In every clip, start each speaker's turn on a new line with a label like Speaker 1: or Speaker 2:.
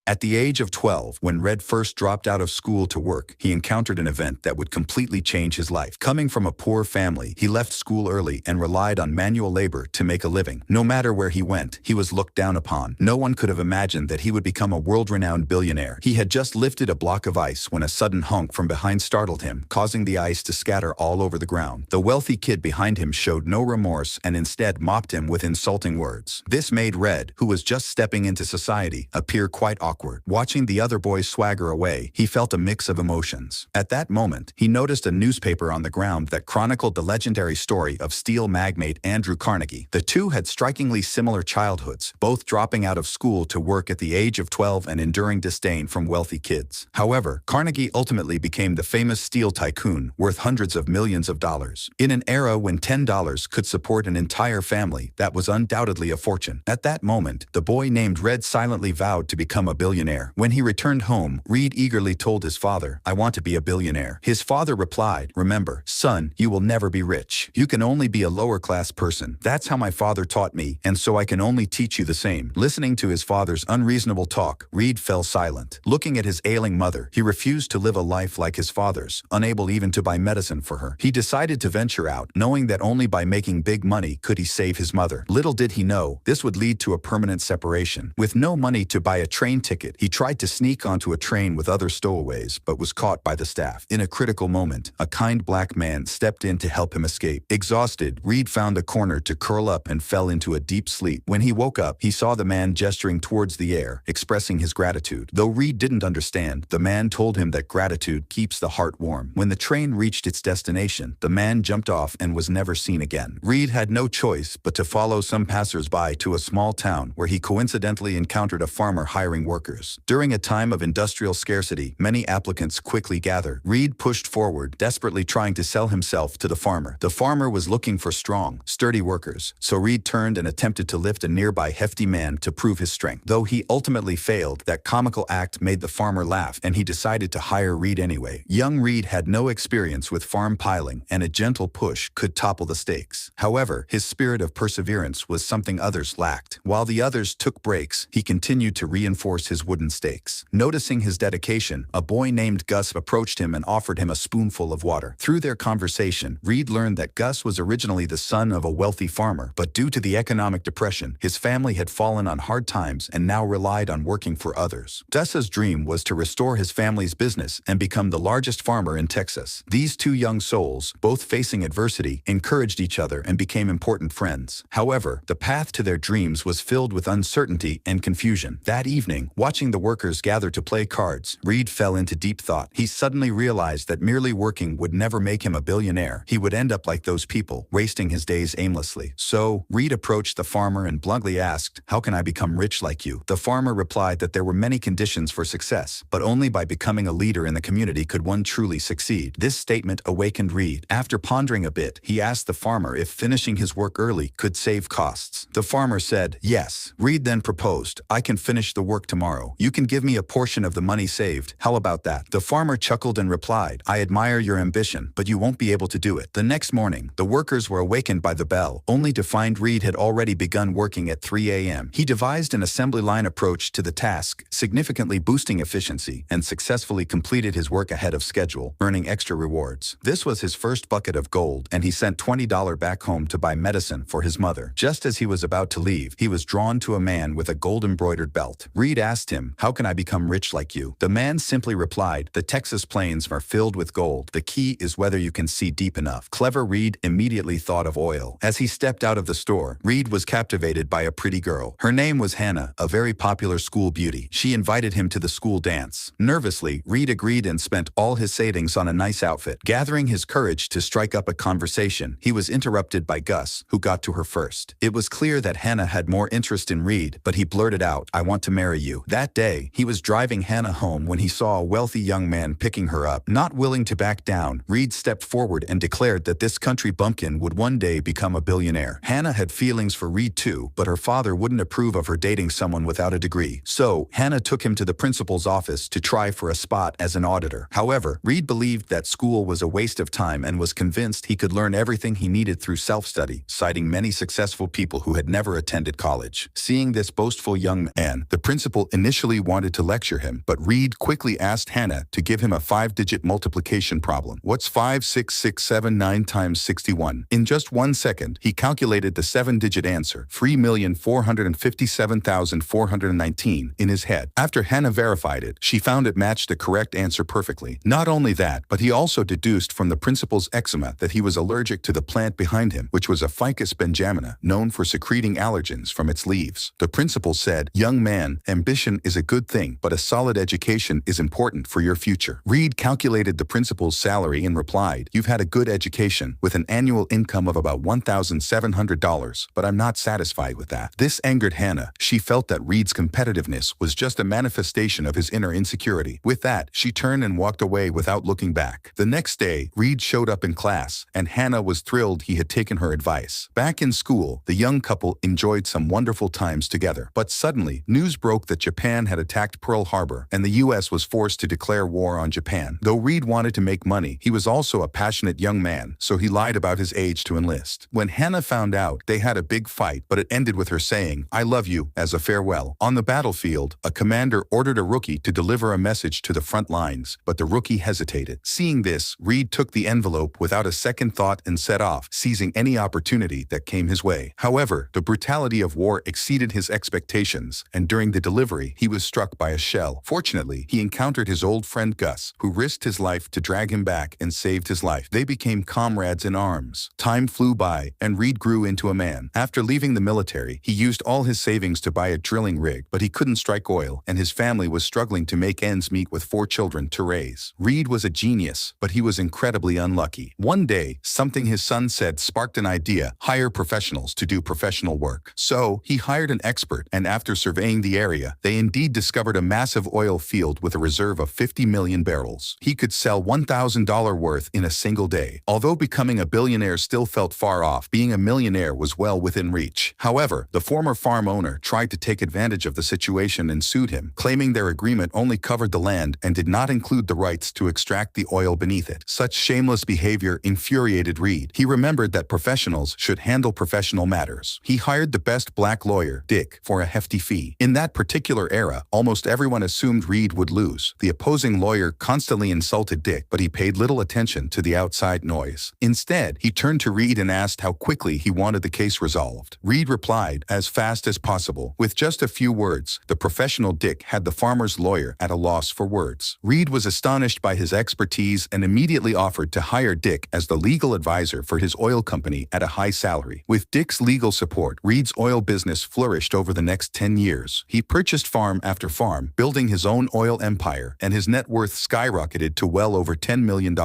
Speaker 1: At the age of 12, when Red first dropped out of school to work, he encountered an event that would completely change his life. Coming from a poor family, he left school early and relied on manual labor to make a living. No matter where he went, he was looked down upon. No one could have imagined that he would become a world-renowned billionaire. He had just lifted a block of ice when a sudden honk from behind startled him, causing the ice to scatter all over the ground. The wealthy kid behind him showed no remorse and instead mocked him with insulting words. This made Red, who was just stepping into society, appear quite awkward. Watching the other boys swagger away, he felt a mix of emotions. At that moment, he noticed a newspaper on the ground that chronicled the legendary story of steel magnate Andrew Carnegie. The two had strikingly similar childhoods, both dropping out of school to work at the age of 12 and enduring disdain from wealthy kids. However, Carnegie ultimately became the famous steel tycoon, worth hundreds of millions of dollars. In an era when $10 could support an entire family, that was undoubtedly a fortune. At that moment, the boy named Red silently vowed to become a billionaire. When he returned home, Reed eagerly told his father, "I want to be a billionaire." His father replied, "Remember, son, you will never be rich. You can only be a lower-class person. That's how my father taught me, and so I can only teach you the same." Listening to his father's unreasonable talk, Reed fell silent. Looking at his ailing mother, he refused to live a life like his father's, unable even to buy medicine for her. He decided to venture out, knowing that only by making big money could he save his mother. Little did he know, this would lead to a permanent separation. With no money to buy a train ticket, he tried to sneak onto a train with other stowaways, but was caught by the staff. In a critical moment, a kind black man stepped in to help him escape. Exhausted, Reed found a corner to curl up and fell into a deep sleep. When he woke up, he saw the man gesturing towards the air, expressing his gratitude. Though Reed didn't understand, the man told him that gratitude keeps the heart warm. When the train reached its destination, the man jumped off and was never seen again. Reed had no choice but to follow some passers-by to a small town where he coincidentally encountered a farmer hiring workers. During a time of industrial scarcity, many applicants quickly gathered. Reed pushed forward, desperately trying to sell himself to the farmer. The farmer was looking for strong, sturdy workers, so Reed turned and attempted to lift a nearby hefty man to prove his strength. Though he ultimately failed, that comical act made the farmer laugh, and he decided to hire Reed anyway. Young Reed had no experience with farm piling, and a gentle push could topple the stakes. However, his spirit of perseverance was something others lacked. While the others took breaks, he continued to reinforce his wooden stakes. Noticing his dedication, a boy named Gus approached him and offered him a spoonful of water. Through their conversation, Reed learned that Gus was originally the son of a wealthy farmer, but due to the economic depression, his family had fallen on hard times and now relied on working for others. Gus's dream was to restore his family's business and become the largest farmer in Texas. These two young souls, both facing adversity, encouraged each other and became important friends. However, the path to their dreams was filled with uncertainty and confusion. That evening, watching the workers gather to play cards, Reed fell into deep thought. He suddenly realized that merely working would never make him a billionaire. He would end up like those people, wasting his days aimlessly. So, Reed approached the farmer and bluntly asked, "How can I become rich like you?" The farmer replied that there were many conditions for success, but only by becoming a leader in the community could one truly succeed. This statement awakened Reed. After pondering a bit, he asked the farmer if finishing his work early could save costs. The farmer said, "Yes." Reed then proposed, "I can finish the work tomorrow. You can give me a portion of the money saved. How about that?" The farmer chuckled and replied, "I admire your ambition, but you won't be able to do it." The next morning, the workers were awakened by the bell, only to find Reed had already begun working at 3 a.m. He devised an assembly line approach to the task, significantly boosting efficiency, and successfully completed his work ahead of schedule, earning extra rewards. This was his first bucket of gold, and he sent $20 back home to buy medicine for his mother. Just as he was about to leave, he was drawn to a man with a gold-embroidered belt. Reed asked him, "How can I become rich like you?" The man simply replied, "The Texas plains are filled with gold. The key is whether you can see deep enough." Clever Reed immediately thought of oil. As he stepped out of the store, Reed was captivated by a pretty girl. Her name was Hannah, a very popular school beauty. She invited him to the school dance. Nervously, Reed agreed and spent all his savings on a nice outfit. Gathering his courage to strike up a conversation, he was interrupted by Gus, who got to her first. It was clear that Hannah had more interest in Reed, but he blurted out, "I want to marry you." That day, he was driving Hannah home when he saw a wealthy young man picking her up. Not willing to back down, Reed stepped forward and declared that this country bumpkin would one day become a billionaire. Hannah had feelings for Reed too, but her father wouldn't approve of her dating someone without a degree. So, Hannah took him to the principal's office to try for a spot as an auditor. However, Reed believed that school was a waste of time and was convinced he could learn everything he needed through self-study, citing many successful people who had never attended college. Seeing this boastful young man, the principal initially wanted to lecture him, but Reed quickly asked Hannah to give him a 5-digit multiplication problem. What's 56679 times 61? In just 1 second, he calculated the 7-digit answer, 3,457,419, in his head. After Hannah verified it, she found it matched the correct answer perfectly. Not only that, but he also deduced from the principal's eczema that he was allergic to the plant behind him, which was a Ficus benjamina, known for secreting allergens from its leaves. The principal said, "Young man, ambition is a good thing, but a solid education is important for your future." Reed calculated the principal's salary and replied, "You've had a good education, with an annual income of about $1,700, but I'm not satisfied with that." This angered Hannah. She felt that Reed's competitiveness was just a manifestation of his inner insecurity. With that, she turned and walked away without looking back. The next day, Reed showed up in class, and Hannah was thrilled he had taken her advice. Back in school, the young couple enjoyed some wonderful times together. But suddenly, news broke that Japan had attacked Pearl Harbor, and the U.S. was forced to declare war on Japan. Though Reed wanted to make money, he was also a passionate young man, so he lied about his age to enlist. When Hannah found out, they had a big fight, but it ended with her saying, "I love you," as a farewell. On the battlefield, a commander ordered a rookie to deliver a message to the front lines, but the rookie hesitated. Seeing this, Reed took the envelope without a second thought and set off, seizing any opportunity that came his way. However, the brutality of war exceeded his expectations, and during the delivery, he was struck by a shell. Fortunately, he encountered his old friend Gus, who risked his life to drag him back and saved his life. They became comrades in arms. Time flew by, and Reed grew into a man. After leaving the military, he used all his savings to buy a drilling rig, but he couldn't strike oil, and his family was struggling to make ends meet with 4 children to raise. Reed was a genius, but he was incredibly unlucky. One day, something his son said sparked an idea: hire professionals to do professional work. So, he hired an expert, and after surveying the area, they indeed discovered a massive oil field with a reserve of 50 million barrels. He could sell $1,000 worth in a single day. Although becoming a billionaire still felt far off, being a millionaire was well within reach. However, the former farm owner tried to take advantage of the situation and sued him, claiming their agreement only covered the land and did not include the rights to extract the oil beneath it. Such shameless behavior infuriated Reed. He remembered that professionals should handle professional matters. He hired the best black lawyer, Dick, for a hefty fee. In that particular era, almost everyone assumed Reed would lose. The opposing lawyer constantly insulted Dick, but he paid little attention to the outside noise. Instead, he turned to Reed and asked how quickly he wanted the case resolved. Reed replied, "As fast as possible." With just a few words, the professional Dick had the farmer's lawyer at a loss for words. Reed was astonished by his expertise and immediately offered to hire Dick as the legal advisor for his oil company at a high salary. With Dick's legal support, Reed's oil business flourished over the next 10 years. He purchased farm after farm, building his own oil empire, and his net worth skyrocketed to well over $10 million.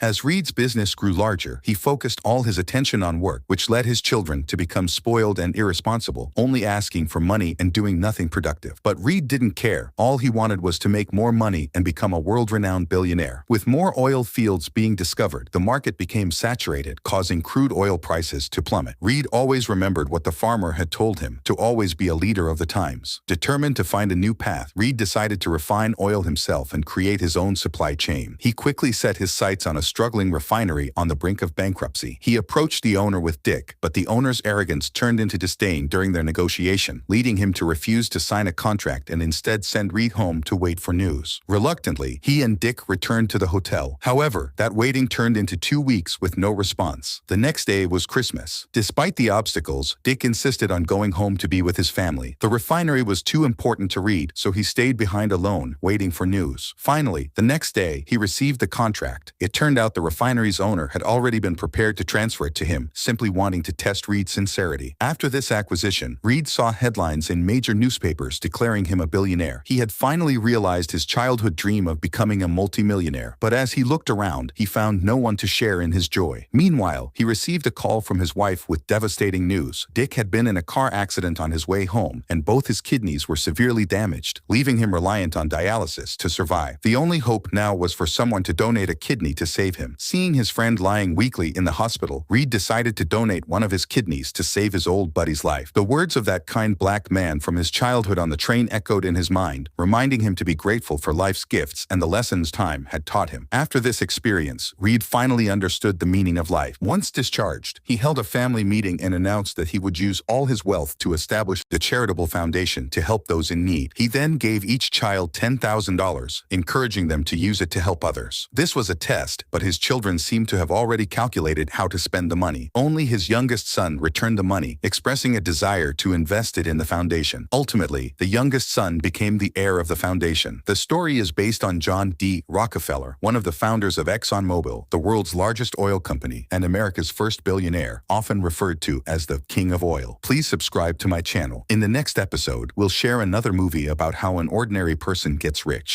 Speaker 1: As Reed's business grew larger, he focused all his attention on work, which led his children to become spoiled and irresponsible, only asking for money and doing nothing productive. But Reed didn't care. All he wanted was to make more money and become a world-renowned billionaire. With more oil fields being discovered, the market became saturated, causing crude oil prices to plummet. Reed always remembered what the farmer had told him, to always be a leader of the times. Determined to find a new path, Reed decided to refine oil himself and create his own supply chain. He quickly set his sights on a struggling refinery on the brink of bankruptcy. He approached the owner with Dick, but the owner's arrogance turned into disdain during their negotiation, leading him to refuse to sign a contract and instead send Reed home to wait for news. Reluctantly, he and Dick returned to the hotel. However, that waiting turned into 2 weeks with no response. The next day was Christmas. Despite the obstacles, Dick insisted on going home to be with his family. The refinery was too important to Reed, so he stayed behind alone, waiting for news. Finally, the next day, he received the contract. It turned out the refinery's owner had already been prepared to transfer it to him, simply wanting to test Reed's sincerity. After this acquisition, Reed saw headlines in major newspapers declaring him a billionaire. He had finally realized his childhood dream of becoming a multimillionaire, but as he looked around, he found no one to share in his joy. Meanwhile, he received a call from his wife with devastating news. Dick had been in a car accident on his way home, and both his kidneys were severely damaged, leaving him reliant on dialysis to survive. The only hope now was for someone to donate a kidney to save him. Seeing his friend lying weakly in the hospital, Reed decided to donate one of his kidneys to save his old buddy's life. The words of that kind black man from his childhood on the train echoed in his mind, reminding him to be grateful for life's gifts and the lessons time had taught him. After this experience, Reed finally understood the meaning of life. Once discharged, he held a family meeting and announced that he would use all his wealth to establish the charitable foundation to help those those in need. He then gave each child $10,000, encouraging them to use it to help others. This was a test, but his children seemed to have already calculated how to spend the money. Only his youngest son returned the money, expressing a desire to invest it in the foundation. Ultimately, the youngest son became the heir of the foundation. The story is based on John D. Rockefeller, one of the founders of ExxonMobil, the world's largest oil company and America's first billionaire, often referred to as the King of Oil. Please subscribe to my channel. In the next episode, we'll share another movie about how an ordinary person gets rich.